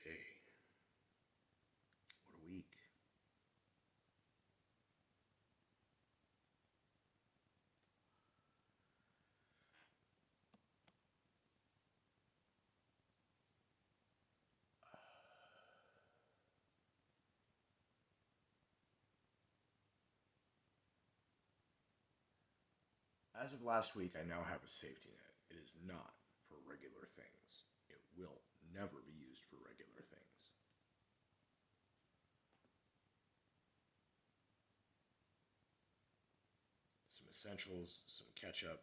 day. What a week. As of last week, I now have a safety net. It is not for regular things. It will never be used for regular things. Some essentials, some catch up,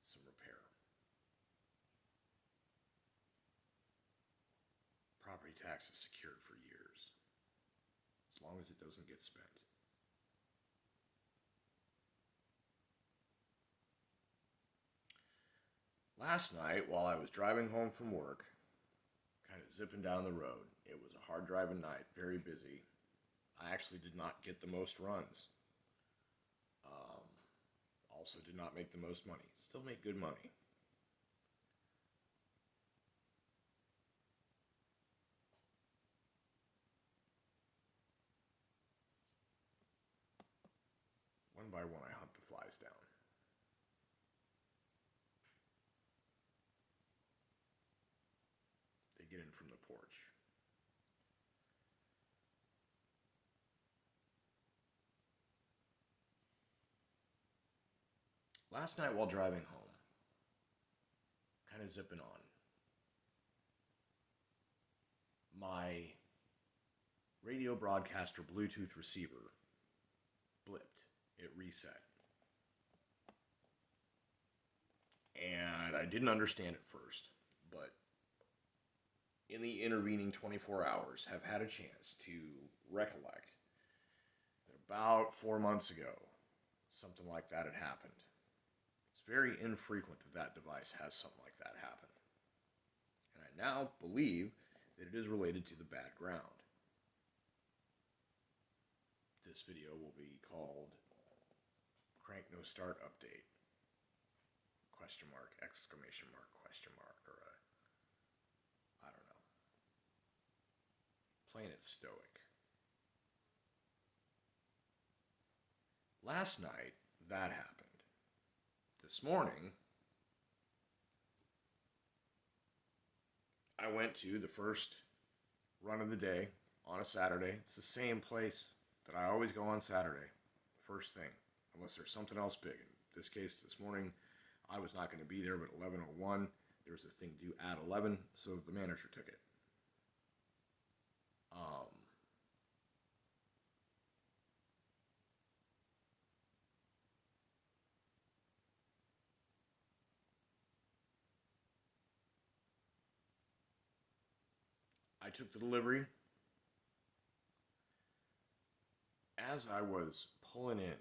some repair. Property tax is secured for years, as long as it doesn't get spent. Last night, while I was driving home from work, kind of zipping down the road, it was a hard driving night, very busy. I actually did not get the most runs. Also, did not make the most money. Still make good money. One by one, I hunt the flies down. They get in from the porch. Last night, while driving home, kind of zipping on, my radio broadcaster Bluetooth receiver blipped. It reset. And I didn't understand at first, but in the intervening 24 hours, have had a chance to recollect that about 4 months ago, something like that had happened. It's very infrequent that that device has something like that happen. And I now believe that it is related to the bad ground. This video will be called Crank No Start Update, question mark, exclamation mark, question mark, or I don't know. Playing it stoic. Last night, that happened. This morning, I went to the first run of the day on a Saturday. It's the same place that I always go on Saturday, first thing, unless there's something else big. In this case, this morning, I was not going to be there, but 11:01, there was a thing due at 11, so the manager took it. I took the delivery. As I was pulling in,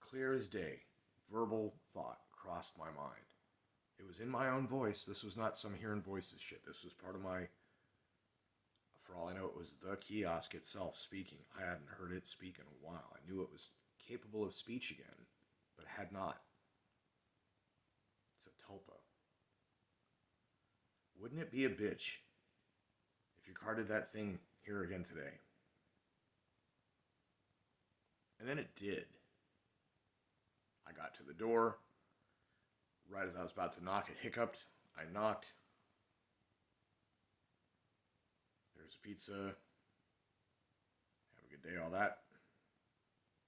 clear as day, verbal thought crossed my mind. It was in my own voice. This was not some hearing voices shit. This was part of my, for all I know, it was the kiosk itself speaking. I hadn't heard it speak in a while. I knew it was capable of speech again, but had not. It's a tulpa. Wouldn't it be a bitch if your car did that thing here again today? And then it did. I got to the door. Right as I was about to knock, it hiccuped. I knocked. There's a pizza. Have a good day, all that.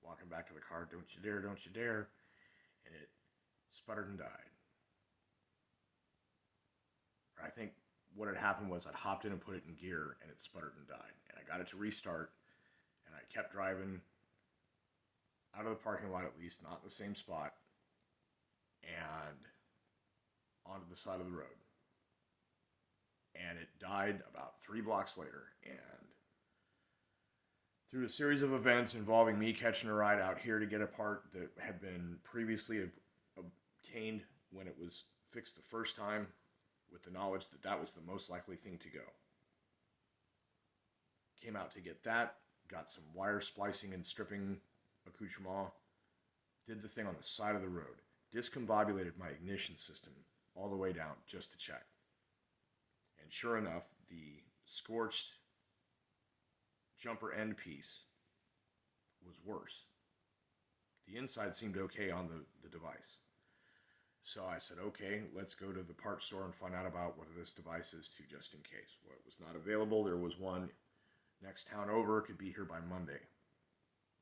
Walking back to the car, don't you dare, don't you dare. And it sputtered and died. Or I think what had happened was I'd hopped in and put it in gear, and it sputtered and died. And I got it to restart, and I kept driving out of the parking lot, at least, not in the same spot, and onto the side of the road. And it died about 3 blocks later. And through a series of events involving me catching a ride out here to get a part that had been previously obtained when it was fixed the first time, with the knowledge that that was the most likely thing to go. Came out to get that, got some wire splicing and stripping accoutrement, did the thing on the side of the road, discombobulated my ignition system all the way down just to check. And sure enough, the scorched jumper end piece was worse. The inside seemed okay on the device. So I said, okay, let's go to the parts store and find out about what this device is too, just in case. Well, it was not available. There was one next town over, could be here by Monday.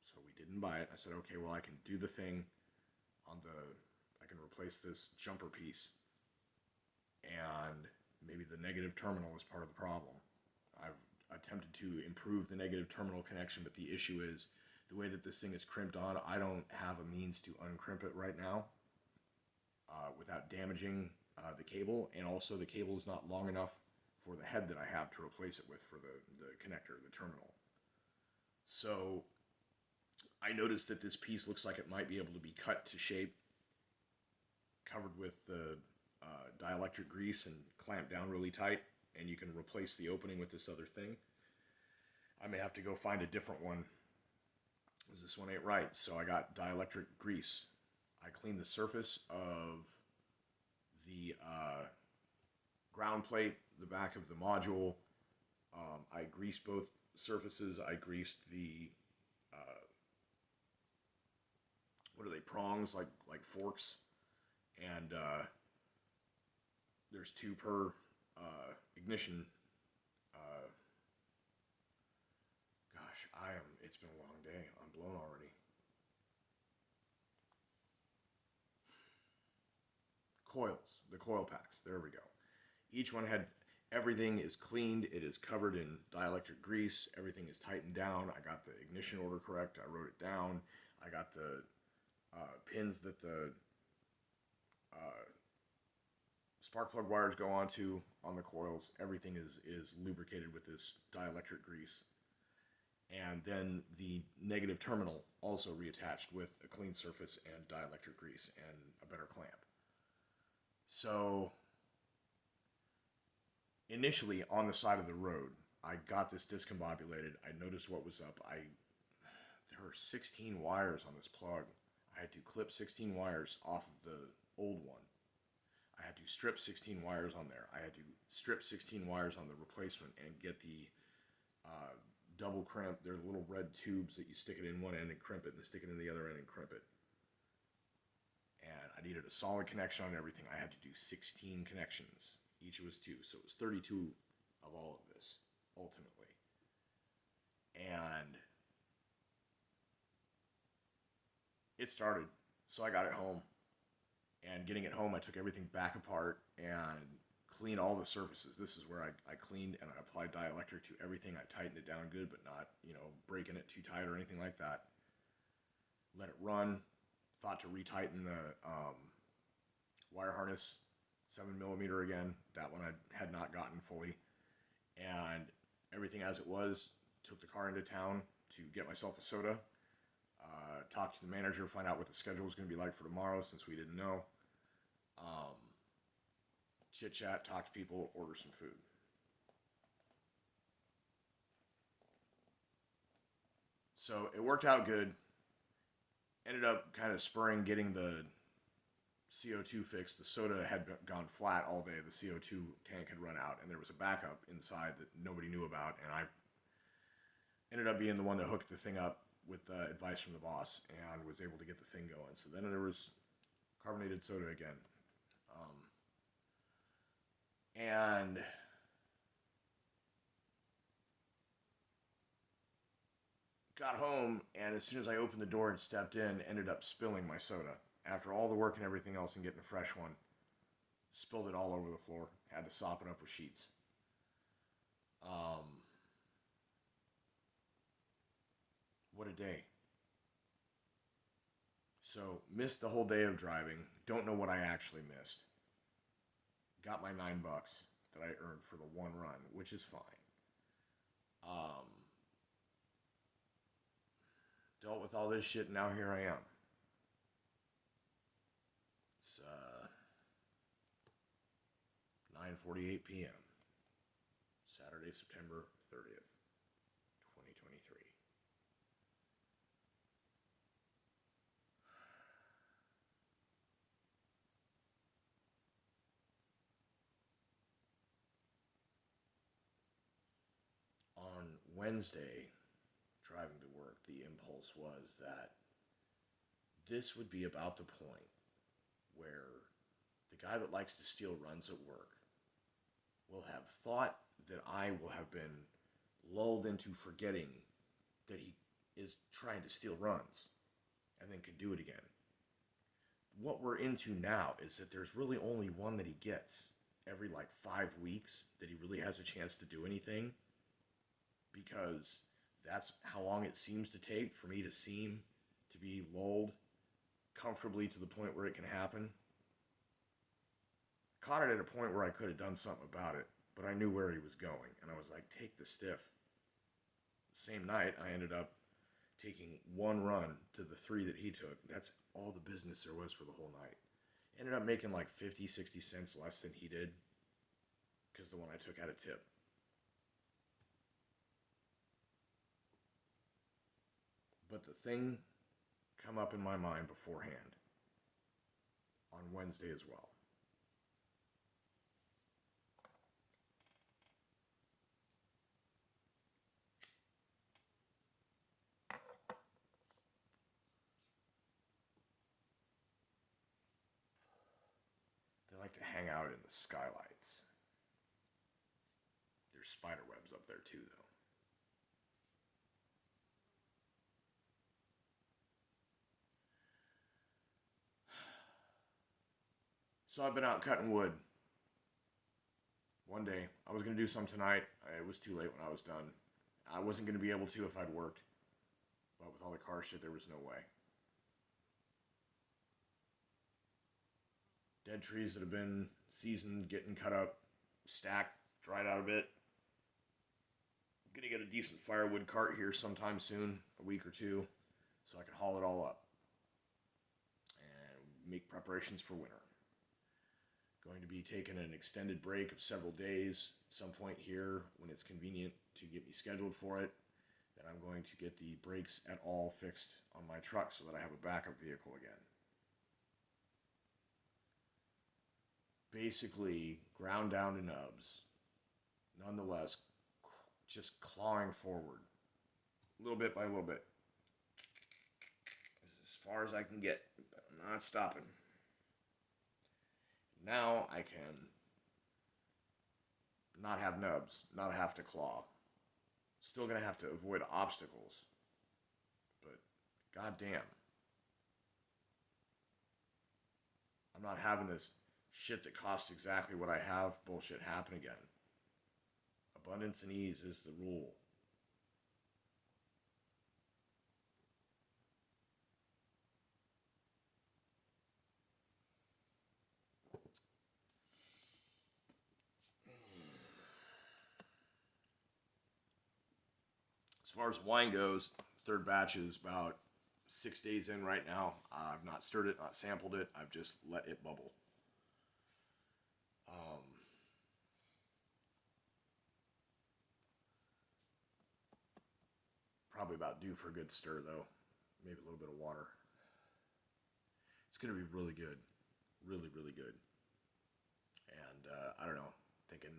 So we didn't buy it. I said, okay, well, I can do the thing I can replace this jumper piece. And maybe the negative terminal is part of the problem. I've attempted to improve the negative terminal connection, but the issue is the way that this thing is crimped on, I don't have a means to uncrimp it right now without damaging the cable, and also the cable is not long enough for the head that I have to replace it with for the connector, the terminal. So I noticed that this piece looks like it might be able to be cut to shape, covered with the dielectric grease and clamped down really tight, and you can replace the opening with this other thing. I may have to go find a different one, because this one ain't right. So I got dielectric grease. I cleaned the surface of the ground plate, the back of the module. I greased both surfaces. I greased the what are they, prongs, like forks, and there's 2 per ignition. Gosh, it's been a long day. I'm blown already. Coils, the coil packs, there we go. Each one had, everything is cleaned, it is covered in dielectric grease, everything is tightened down. I got the ignition order correct, I wrote it down. I got the pins that the spark plug wires go onto on the coils. Everything is lubricated with this dielectric grease. And then the negative terminal also reattached with a clean surface and dielectric grease and a better clamp. So initially on the side of the road, I got this discombobulated. I noticed what was up. There were 16 wires on this plug. I had to clip 16 wires off of the old one. I had to strip 16 wires on there. I had to strip 16 wires on the replacement and get the double crimp. They're little red tubes that you stick it in one end and crimp it, and stick it in the other end and crimp it. And I needed a solid connection on everything. I had to do 16 connections. Each was 2, so it was 32 of all of this, ultimately. And it started, so I got it home. And getting it home, I took everything back apart and cleaned all the surfaces. This is where I cleaned and I applied dielectric to everything. I tightened it down good, but not, breaking it too tight or anything like that. Let it run. Thought to retighten the wire harness, 7mm again. That one I had not gotten fully. And everything as it was, took the car into town to get myself a soda. Talked to the manager, find out what the schedule was going to be like for tomorrow, since we didn't know. Chit chat, talk to people, order some food. So it worked out good. Ended up kind of spurring getting the CO2 fixed. The soda had gone flat all day. The CO2 tank had run out, and there was a backup inside that nobody knew about, and I ended up being the one that hooked the thing up with advice from the boss and was able to get the thing going. So then there was carbonated soda again. And got home, and as soon as I opened the door and stepped in, ended up spilling my soda. After all the work and everything else and getting a fresh one, spilled it all over the floor. Had to sop it up with sheets. What a day. So, missed the whole day of driving. Don't know what I actually missed. Got my $9 that I earned for the one run, which is fine. Dealt with all this shit, and now here I am. It's 9:48 p.m. Saturday, September 30th, 2023. Wednesday, driving to work, the impulse was that this would be about the point where the guy that likes to steal runs at work will have thought that I will have been lulled into forgetting that he is trying to steal runs and then can do it again. What we're into now is that there's really only one that he gets every like 5 weeks that he really has a chance to do anything, because that's how long it seems to take for me to seem to be lulled comfortably to the point where it can happen. Caught it at a point where I could have done something about it, but I knew where he was going, and I was like, take the stiff. The same night, I ended up taking one run to the 3 that he took. That's all the business there was for the whole night. Ended up making like 50, 60 cents less than he did, because the one I took had a tip. But the thing come up in my mind beforehand on Wednesday as well. They like to hang out in the skylights. There's spider webs up there too, though. So I've been out cutting wood. One day, I was going to do some tonight. It was too late when I was done. I wasn't going to be able to if I'd worked. But with all the car shit, there was no way. Dead trees that have been seasoned, getting cut up, stacked, dried out a bit. I'm going to get a decent firewood cart here sometime soon, a week or two, so I can haul it all up and make preparations for winter. Going to be taking an extended break of several days at some point here when it's convenient to get me scheduled for it. Then I'm going to get the brakes at all fixed on my truck so that I have a backup vehicle again. Basically, ground down to nubs. Nonetheless, just clawing forward. Little bit by little bit. This is as far as I can get. But I'm not stopping. Now I can not have nubs, not have to claw. Still gonna have to avoid obstacles. But goddamn. I'm not having this shit that costs exactly what I have bullshit happen again. Abundance and ease is the rule. As far as wine goes, third batch is about 6 days in right now. I've not stirred it, not sampled it. I've just let it bubble. Probably about due for a good stir, though. Maybe a little bit of water. It's going to be really good. Really, really good. And I don't know. Thinking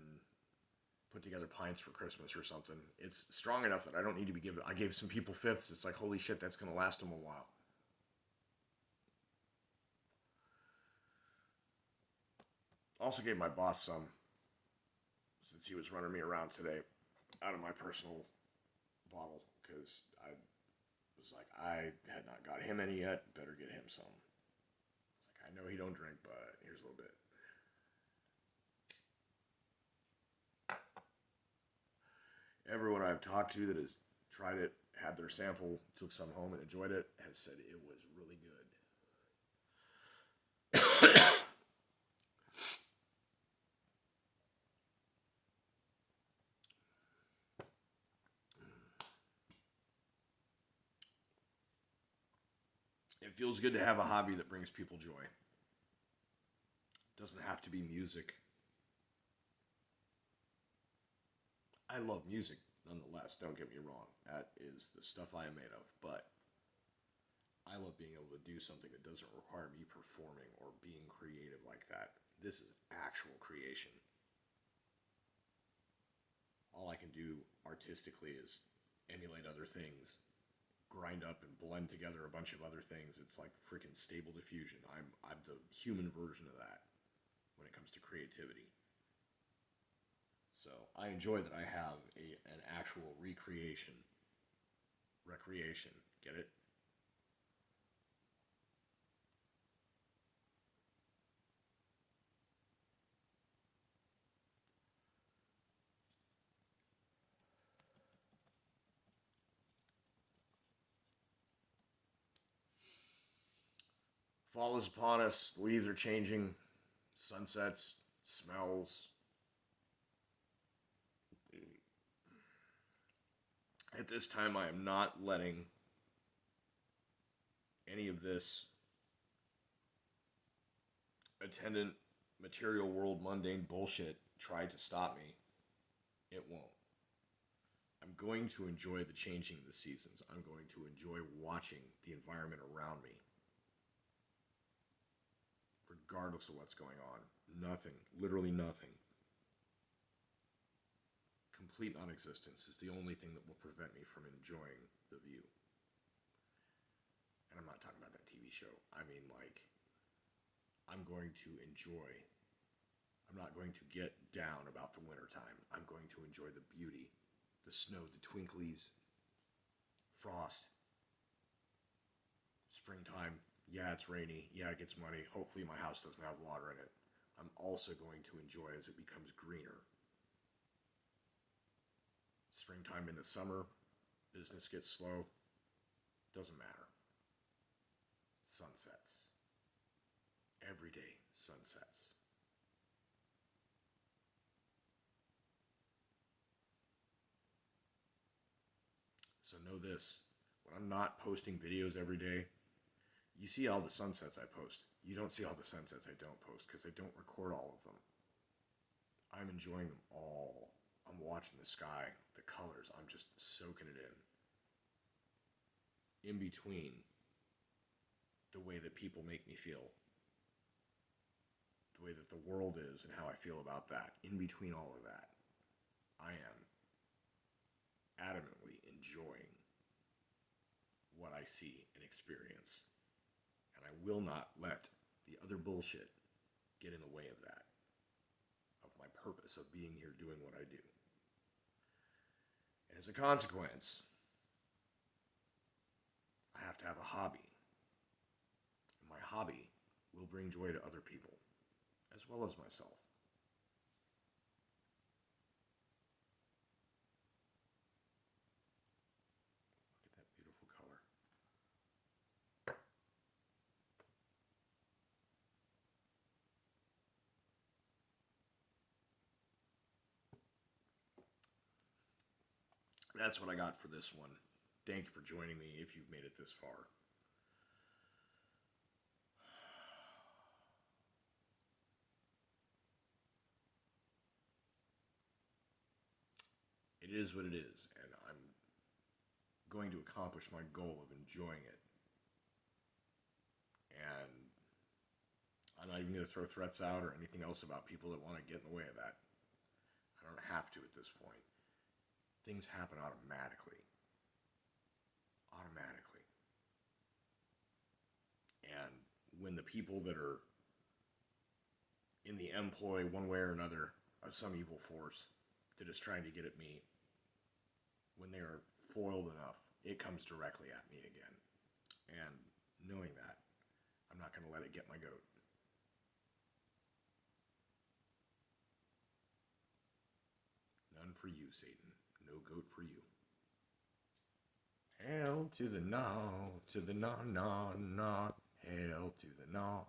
put together pints for Christmas or something. It's strong enough that I don't need to be giving. I gave some people fifths. It's like, holy shit, that's going to last them a while. Also gave my boss some, since he was running me around today, out of my personal bottle, because I was like, I had not got him any yet. Better get him some. It's like, I know he don't drink, but here's a little bit. Everyone I've talked to that has tried it, had their sample, took some home and enjoyed it, has said it was really good. It feels good to have a hobby that brings people joy. It doesn't have to be music. I love music nonetheless, don't get me wrong. That is the stuff I am made of. But I love being able to do something that doesn't require me performing or being creative like that. This is actual creation. All I can do artistically is emulate other things, grind up and blend together a bunch of other things. It's like freaking Stable Diffusion. I'm the human version of that when it comes to creativity. So I enjoy that I have an actual recreation, recreation. Get it? Fall is upon us. The leaves are changing. Sunsets, smells. At this time, I am not letting any of this attendant material world mundane bullshit try to stop me. It won't. I'm going to enjoy the changing of the seasons. I'm going to enjoy watching the environment around me, regardless of what's going on. Nothing, literally nothing. Complete non existence is the only thing that will prevent me from enjoying the view. And I'm not talking about that TV show. I mean, like, I'm going to enjoy. I'm not going to get down about the wintertime. I'm going to enjoy the beauty, the snow, the twinklies, frost, springtime. Yeah, it's rainy. Yeah, it gets muddy. Hopefully, my house doesn't have water in it. I'm also going to enjoy as it becomes greener. Springtime into summer, business gets slow. Doesn't matter. Sunsets. Everyday sunsets. So know this, when I'm not posting videos every day, you see all the sunsets I post. You don't see all the sunsets I don't post because I don't record all of them. I'm enjoying them all. I'm watching the sky, the colors. I'm just soaking it in. In between the way that people make me feel, the way that the world is and how I feel about that, in between all of that, I am adamantly enjoying what I see and experience. And I will not let the other bullshit get in the way of that, of my purpose of being here doing what I do. And as a consequence, I have to have a hobby. And my hobby will bring joy to other people, as well as myself. Look at that beautiful color. That's what I got for this one. Thank you for joining me if you've made it this far. It is what it is, and I'm going to accomplish my goal of enjoying it. And I'm not even going to throw threats out or anything else about people that want to get in the way of that. I don't have to at this point. Things happen automatically. Automatically. And when the people that are in the employ, one way or another, of some evil force that is trying to get at me, when they are foiled enough, it comes directly at me again. And knowing that, I'm not going to let it get my goat. None for you, Satan. No goat for you. Hail to the no, to the no, no, no. Hail to the no.